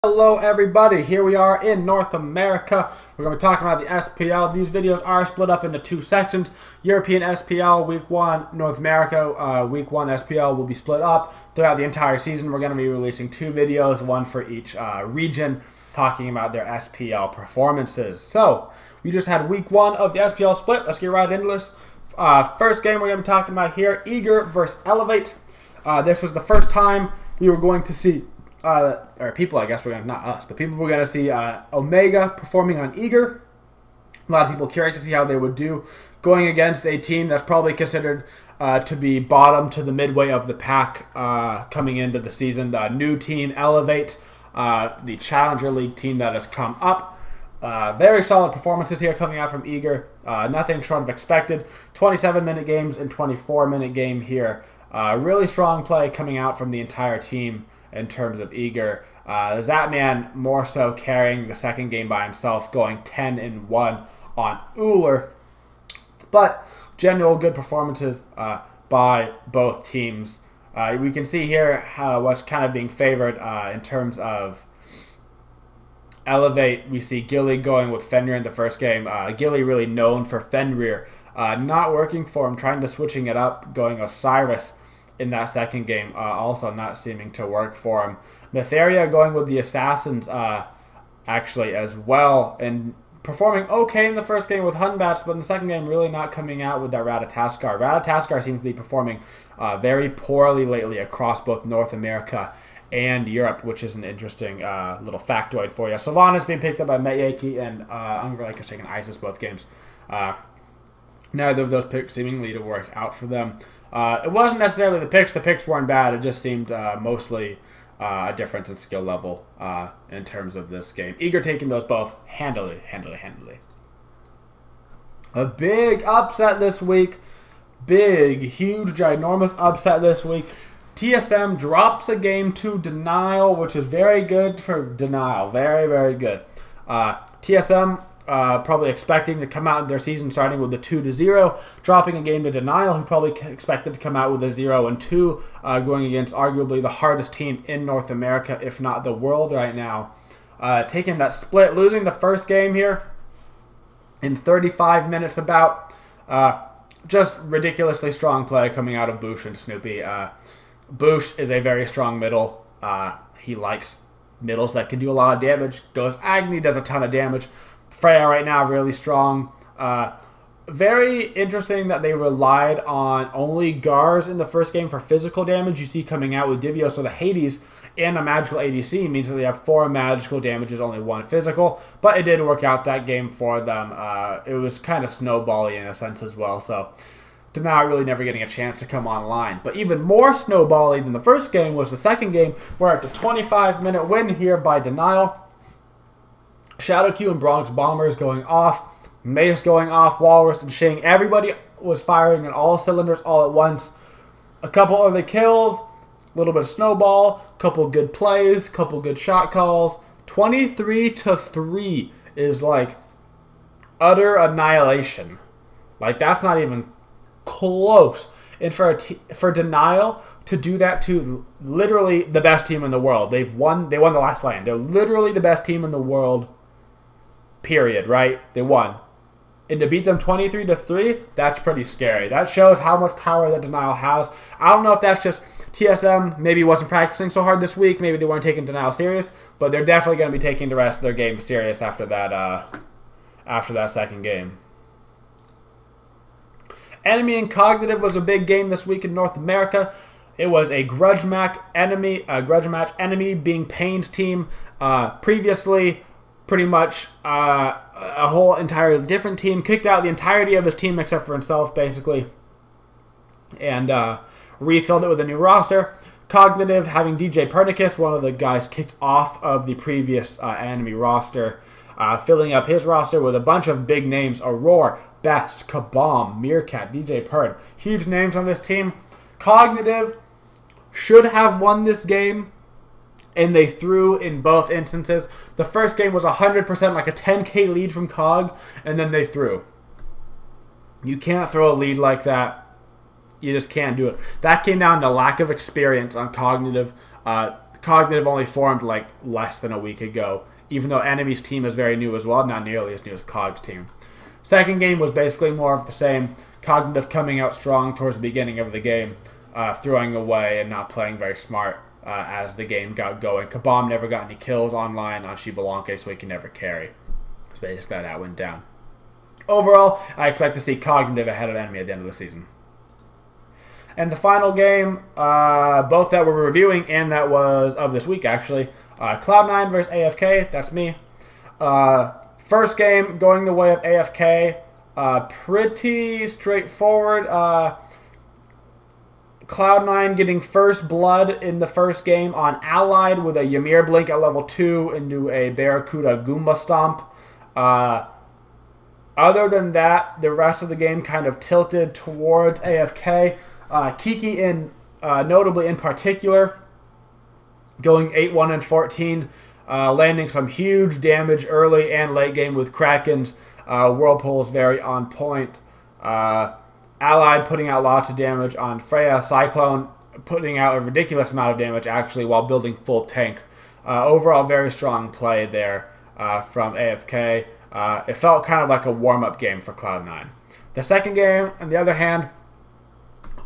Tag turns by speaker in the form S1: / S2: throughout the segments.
S1: Hello everybody, here we are in North America. We're going to be talking about the SPL. These videos are split up into two sections. European SPL Week 1, North America Week 1 SPL will be split up throughout the entire season. We're going to be releasing two videos, one for each region, talking about their SPL performances. So, we just had Week 1 of the SPL split. Let's get right into this. First game we're going to be talking about here, Eager versus Elevate. This is the first time we were going to see or people, I guess we're going to, not us, but people were going to see Omega performing on Eager. A lot of people curious to see how they would do going against a team that's probably considered to be bottom to the midway of the pack coming into the season. The new team, Elevate, the Challenger League team that has come up. Very solid performances here coming out from Eager. Nothing short of expected. 27-minute games and 24-minute game here. Really strong play coming out from the entire team. In terms of Eager, Zatman more so carrying the second game by himself, going 10-1 on Woojer. But general good performances by both teams. We can see here what's kind of being favored in terms of Elevate. We see Gilly going with Fenrir in the first game. Gilly really known for Fenrir. Not working for him, trying to switching it up, going Osiris in that second game, also not seeming to work for him. Mytheria going with the Assassins actually as well, and performing okay in the first game with Hunbats, but in the second game really not coming out with that Ratataskar. Ratataskar seems to be performing very poorly lately across both North America and Europe, which is an interesting little factoid for you. Sylvanas being picked up by Meyaki, and Ungrelike is taking Isis both games. Neither of those picks seemingly to work out for them. It wasn't necessarily the picks. The picks weren't bad. It just seemed mostly a difference in skill level in terms of this game. Eager taking those both handily. A big upset this week. Big, huge, ginormous upset this week. TSM drops a game to Denial, which is very good for Denial. Very, very good. TSM probably expecting to come out in their season starting with the 2-0, dropping a game to Denial, who probably expected to come out with a 0-2, going against arguably the hardest team in North America, if not the world right now. Taking that split, losing the first game here in 35 minutes about. Just ridiculously strong play coming out of Boosh and Snoopy. Boosh is a very strong middle. He likes middles that can do a lot of damage. Goes Agni, does a ton of damage. Freya right now really strong. Very interesting that they relied on only Gars in the first game for physical damage. You see coming out with Divio, so the Hades and a magical ADC means that they have 4 magical damages, only 1 physical. But it did work out that game for them. It was kind of snowbally in a sense as well, so Denial really never getting a chance to come online. But even more snowbally than the first game was the second game, where at the 25-minute win here by Denial. Shadow Q and Bronx Bombers going off, Mace going off, Walrus and Shing. Everybody was firing on all cylinders all at once. A couple of the kills, a little bit of snowball, couple good plays, couple good shot calls. 23-3 is like utter annihilation. Like that's not even close. And for Denial to do that to literally the best team in the world, they won the last land. They're literally the best team in the world. Period, right? They won. And to beat them 23-3, that's pretty scary. That shows how much power that Denial has. I don't know if that's just TSM maybe wasn't practicing so hard this week. Maybe they weren't taking Denial serious. But they're definitely going to be taking the rest of their game serious after that second game. Enemy and Cognitive was a big game this week in North America. It was a grudge match enemy being Pain's team. Previously, pretty much a whole entirely different team. Kicked out the entirety of his team except for himself, basically. And refilled it with a new roster. Cognitive having DJ Pernicus, one of the guys kicked off of the previous enemy roster. Filling up his roster with a bunch of big names. Aurora, Best, Kabam, Meerkat, DJ Pern. Huge names on this team. Cognitive should have won this game. And they threw in both instances. The first game was 100% like a 10k lead from Cog, and then they threw. You can't throw a lead like that. You just can't do it. That came down to lack of experience on Cognitive. Cognitive only formed like less than a week ago, even though Enemy's team is very new as well, not nearly as new as Cog's team. Second game was basically more of the same. Cognitive coming out strong towards the beginning of the game, throwing away and not playing very smart as the game got going. Kabam never got any kills online on Shibalanke, so he can never carry. So basically how that went down. Overall, I expect to see Cognitive ahead of Enemy at the end of the season. And the final game, both that we're reviewing and that was of this week actually, Cloud9 versus AFK, that's me. First game going the way of AFK, pretty straightforward. Cloud9 getting first blood in the first game on Allied with a Ymir Blink at level 2 into a Barracuda Goomba Stomp. Other than that, the rest of the game kind of tilted towards AFK. Kiki, notably in particular, going 8-1 and 14, landing some huge damage early and late game with Krakens. Whirlpool is very on point. Allied putting out lots of damage on Freya. Cyclone putting out a ridiculous amount of damage actually while building full tank. Overall, very strong play there from AFK. It felt kind of like a warm-up game for Cloud9. The second game, on the other hand,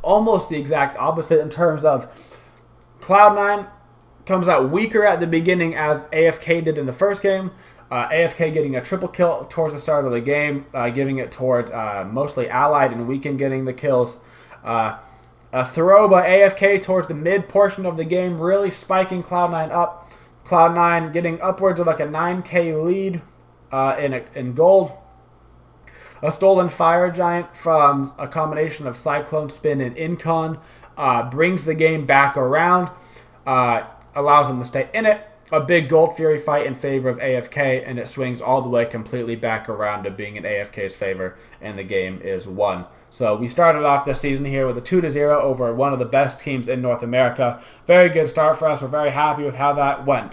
S1: almost the exact opposite in terms of Cloud9 comes out weaker at the beginning as AFK did in the first game. AFK getting a triple kill towards the start of the game, giving it towards mostly Allied and Weekend getting the kills. A throw by AFK towards the mid portion of the game, really spiking Cloud9 up. Cloud9 getting upwards of like a 9k lead in gold. A stolen Fire Giant from a combination of Cyclone Spin and Incon brings the game back around, allows them to stay in it. A big Gold Fury fight in favor of AFK, and it swings all the way completely back around to being in AFK's favor, and the game is won. So we started off this season here with a 2-0 over one of the best teams in North America. Very good start for us. We're very happy with how that went.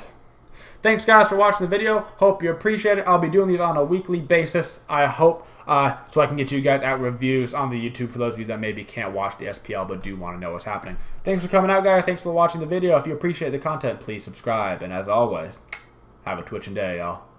S1: Thanks, guys, for watching the video. Hope you appreciate it. I'll be doing these on a weekly basis, I hope, so I can get you guys out reviews on the YouTube for those of you that maybe can't watch the SPL but do want to know what's happening. Thanks for coming out, guys. Thanks for watching the video. If you appreciate the content, please subscribe. And as always, have a twitching day, y'all.